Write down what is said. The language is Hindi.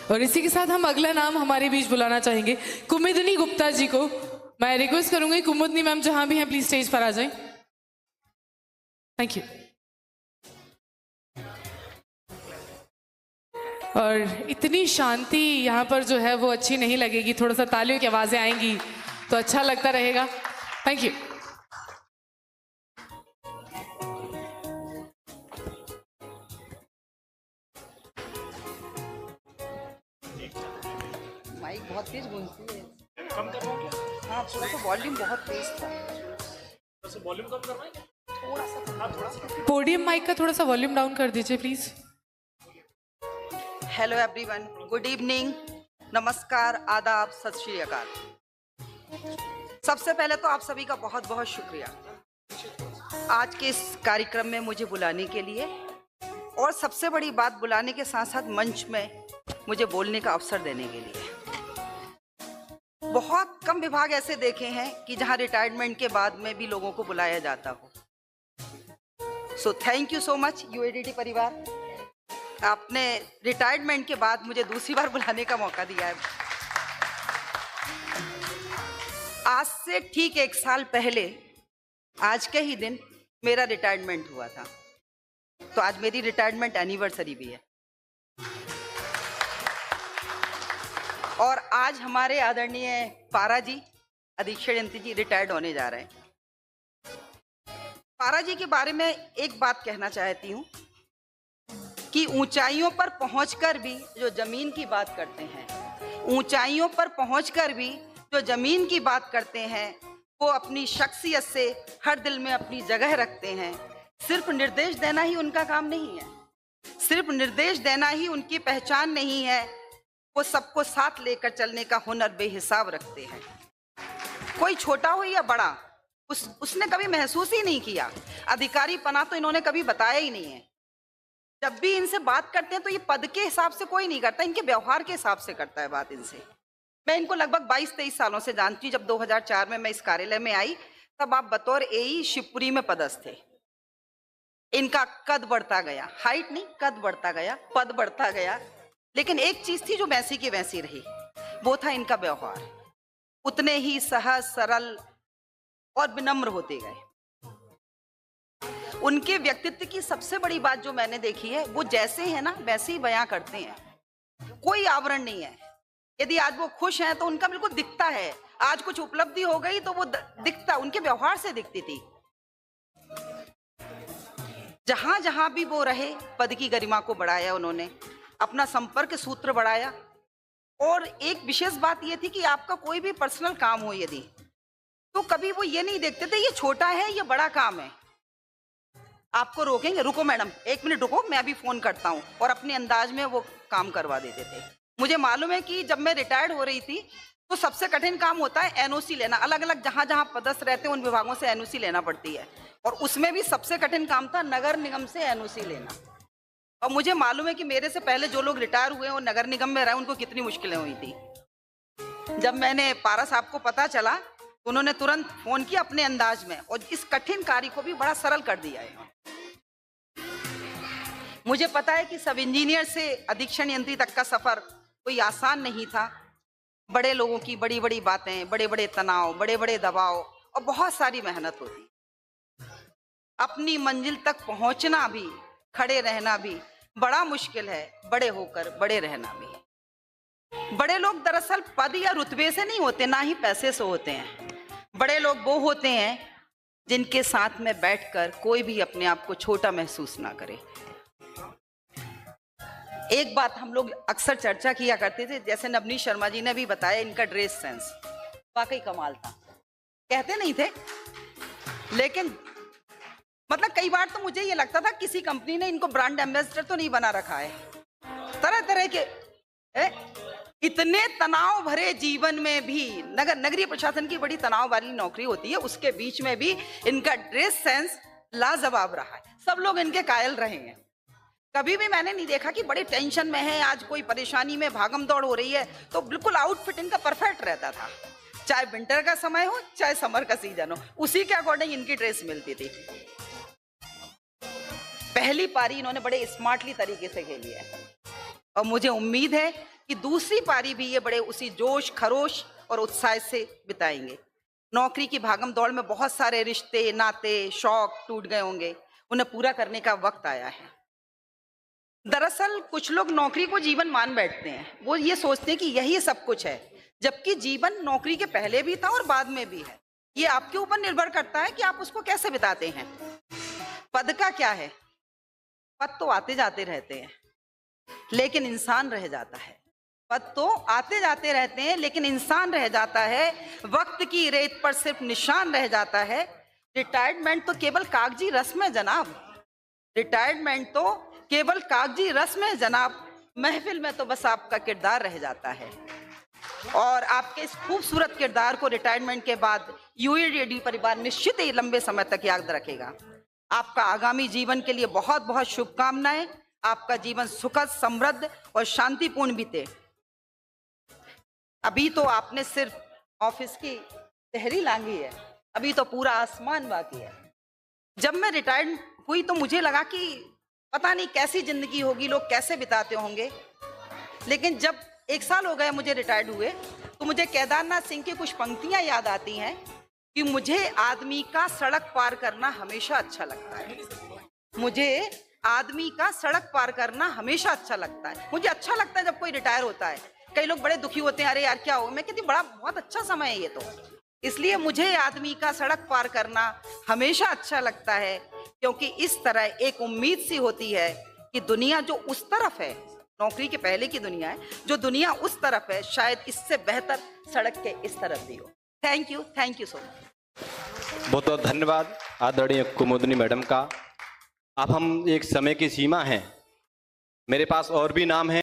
और इसी के साथ हम अगला नाम हमारे बीच बुलाना चाहेंगे कुमुदनी गुप्ता जी को। मैं रिक्वेस्ट करूंगी कुमुदनी मैम जहां भी हैं प्लीज स्टेज पर आ जाएं। Thank you. और इतनी शांति यहाँ पर जो है वो अच्छी नहीं लगेगी, थोड़ा सा तालियों की आवाजें आएंगी तो अच्छा लगता रहेगा। Thank you. माइक बहुत तेज गूंजती है। कम करना क्या? हाँ थोड़ा सा वॉल्यूम बहुत तेज था। थोड़ा सा वॉल्यूम कम करना है? थोड़ा सा। पोडियम माइक का थोड़ा सा वॉल्यूम डाउन कर दीजिए please. Hello everyone, good evening, नमस्कार, आदाब, सत श्री अकाल। सबसे पहले तो आप सभी का बहुत बहुत शुक्रिया आज के इस कार्यक्रम में मुझे बुलाने के लिए, और सबसे बड़ी बात बुलाने के साथ साथ मंच में मुझे बोलने का अवसर देने के लिए। बहुत कम विभाग ऐसे देखे हैं कि जहां रिटायरमेंट के बाद में भी लोगों को बुलाया जाता हो। So thank you so much UADT परिवार, आपने रिटायरमेंट के बाद मुझे दूसरी बार बुलाने का मौका दिया है। आज से ठीक 1 साल पहले आज के ही दिन मेरा रिटायरमेंट हुआ था, तो आज मेरी रिटायरमेंट एनिवर्सरी भी है। और आज हमारे आदरणीय पारा जी, अधीक्षण यंत्री जी रिटायर्ड होने जा रहे हैं। पारा जी के बारे में एक बात कहना चाहती हूँ कि ऊंचाइयों पर पहुंचकर भी जो जमीन की बात करते हैं, ऊंचाइयों पर पहुंचकर भी जो जमीन की बात करते हैं, वो अपनी शख्सियत से हर दिल में अपनी जगह रखते हैं। सिर्फ निर्देश देना ही उनका काम नहीं है, सिर्फ निर्देश देना ही उनकी पहचान नहीं है, वो सबको साथ लेकर चलने का हुनर बेहिसाब रखते हैं। कोई छोटा हो या बड़ा, उसने कभी महसूस ही नहीं किया। अधिकारी पना तो इन्होंने कभी बताया ही नहीं है। जब भी इनसे बात करते हैं तो ये पद के हिसाब से कोई नहीं करता, इनके व्यवहार के हिसाब से करता है बात इनसे। मैं इनको लगभग 22-23 सालों से जानती हूँ। जब 2004 में मैं इस कार्यालय में आई तब आप बतौर एई शिवपुरी में पदस्थ थे। इनका कद बढ़ता गया, हाइट नहीं कद बढ़ता गया, पद बढ़ता गया, लेकिन एक चीज थी जो वैसी की वैसी रही, वो था इनका व्यवहार। उतने ही सहज सरल और विनम्र होते गए। उनके व्यक्तित्व की सबसे बड़ी बात जो मैंने देखी है, वो जैसे है ना वैसे ही बयां करते हैं, कोई आवरण नहीं है। यदि आज वो खुश हैं तो उनका बिल्कुल दिखता है, आज कुछ उपलब्धि हो गई तो वो दिखता, उनके व्यवहार से दिखती थी। जहां जहां भी वो रहे पद की गरिमा को बढ़ाया उन्होंने, अपना संपर्क सूत्र बढ़ाया। और एक विशेष बात ये थी कि आपका कोई भी पर्सनल काम हो यदि, तो कभी वो ये नहीं देखते थे ये छोटा है ये बड़ा काम है। आपको रोकेंगे, रुको मैडम 1 मिनट रुको, मैं अभी फोन करता हूँ, और अपने अंदाज में वो काम करवा देते थे। मुझे मालूम है कि जब मैं रिटायर्ड हो रही थी तो सबसे कठिन काम होता है एनओसी लेना। अलग अलग जहां जहां पदस्थ रहते हैं उन विभागों से एनओसी लेना पड़ती है, और उसमें भी सबसे कठिन काम था नगर निगम से एनओसी लेना। और मुझे मालूम है कि मेरे से पहले जो लोग रिटायर हुए और नगर निगम में रहे उनको कितनी मुश्किलें हुई थी। जब मैंने पारा साहब को पता चला तो उन्होंने तुरंत फोन किया अपने अंदाज में, और इस कठिन कार्य को भी बड़ा सरल कर दिया है। मुझे पता है कि सब इंजीनियर से अधीक्षण यंत्री तक का सफर कोई आसान नहीं था। बड़े लोगों की बड़ी बड़ी बातें, बड़े बड़े तनाव, बड़े बड़े दबाव और बहुत सारी मेहनत होती। अपनी मंजिल तक पहुंचना भी, खड़े रहना भी बड़ा मुश्किल है, बड़े होकर बड़े रहना भी। बड़े लोग दरअसल पद या रुतबे से नहीं होते, ना ही पैसे से होते हैं। बड़े लोग वो होते हैं जिनके साथ में बैठकर कोई भी अपने आप को छोटा महसूस ना करे। एक बात हम लोग अक्सर चर्चा किया करते थे, जैसे नवनीत शर्मा जी ने भी बताया, इनका ड्रेस सेंस वाकई कमाल था। कहते नहीं थे, लेकिन मतलब कई बार तो मुझे ये लगता था किसी कंपनी ने इनको ब्रांड एम्बेसडर तो नहीं बना रखा है। तरह तरह के इतने तनाव भरे जीवन में भी, नगरीय प्रशासन की बड़ी तनाव वाली नौकरी होती है, उसके बीच में भी इनका ड्रेस सेंस लाजवाब रहा है। सब लोग इनके कायल रहे हैं। कभी भी मैंने नहीं देखा कि बड़ी टेंशन में है, आज कोई परेशानी में भागम दौड़ हो रही है, तो बिल्कुल आउटफिट इनका परफेक्ट रहता था। चाहे विंटर का समय हो चाहे समर का सीजन हो, उसी के अकॉर्डिंग इनकी ड्रेस मिलती थी। पहली पारी इन्होंने बड़े स्मार्टली तरीके से खेली है, और मुझे उम्मीद है कि दूसरी पारी भी ये बड़े उसी जोश खरोश और उत्साह से बिताएंगे। नौकरी की भागम दौड़ में बहुत सारे रिश्ते नाते शौक टूट गए होंगे, उन्हें पूरा करने का वक्त आया है। दरअसल कुछ लोग नौकरी को जीवन मान बैठते हैं, वो ये सोचते हैं कि यही सब कुछ है, जबकि जीवन नौकरी के पहले भी था और बाद में भी है। ये आपके ऊपर निर्भर करता है कि आप उसको कैसे बिताते हैं। पद का क्या है, पद तो आते जाते रहते हैं लेकिन इंसान रह जाता है। पद तो आते जाते रहते हैं लेकिन इंसान रह जाता है, वक्त की रेत पर सिर्फ निशान रह जाता है। रिटायरमेंट तो केवल कागजी रस्म है जनाब, रिटायरमेंट तो केवल कागजी रस्म है जनाब। महफिल में तो बस आपका किरदार रह जाता है और आपके इस खूबसूरत किरदार को रिटायरमेंट के बाद यूएडी परिवार निश्चित ही लंबे समय तक याद रखेगा। आपका आगामी जीवन के लिए बहुत बहुत शुभकामनाएं। आपका जीवन सुखद समृद्ध और शांतिपूर्ण बीते। अभी तो आपने सिर्फ ऑफिस की तहरी लांघी है, अभी तो पूरा आसमान बाकी है। जब मैं रिटायर्ड हुई तो मुझे लगा कि पता नहीं कैसी जिंदगी होगी, लोग कैसे बिताते होंगे। लेकिन जब 1 साल हो गए मुझे रिटायर्ड हुए तो मुझे केदारनाथ सिंह की कुछ पंक्तियां याद आती हैं कि मुझे आदमी का सड़क पार करना हमेशा अच्छा लगता है। मुझे आदमी का सड़क पार करना हमेशा अच्छा लगता है। मुझे अच्छा लगता है जब कोई रिटायर होता है। कई लोग बड़े दुखी होते हैं, अरे यार क्या हो। मैं कहती बड़ा बहुत अच्छा समय है ये तो। इसलिए मुझे आदमी का सड़क पार करना हमेशा अच्छा लगता है, क्योंकि इस तरह एक उम्मीद सी होती है कि दुनिया जो उस तरफ है, नौकरी के पहले की दुनिया है, जो दुनिया उस तरफ है शायद इससे बेहतर सड़क के इस तरफ भी हो। Thank you so much. बहुत बहुत धन्यवाद आदरणीय कुमुदनी मैडम का। अब हम एक समय की सीमा है, मेरे पास और भी नाम है।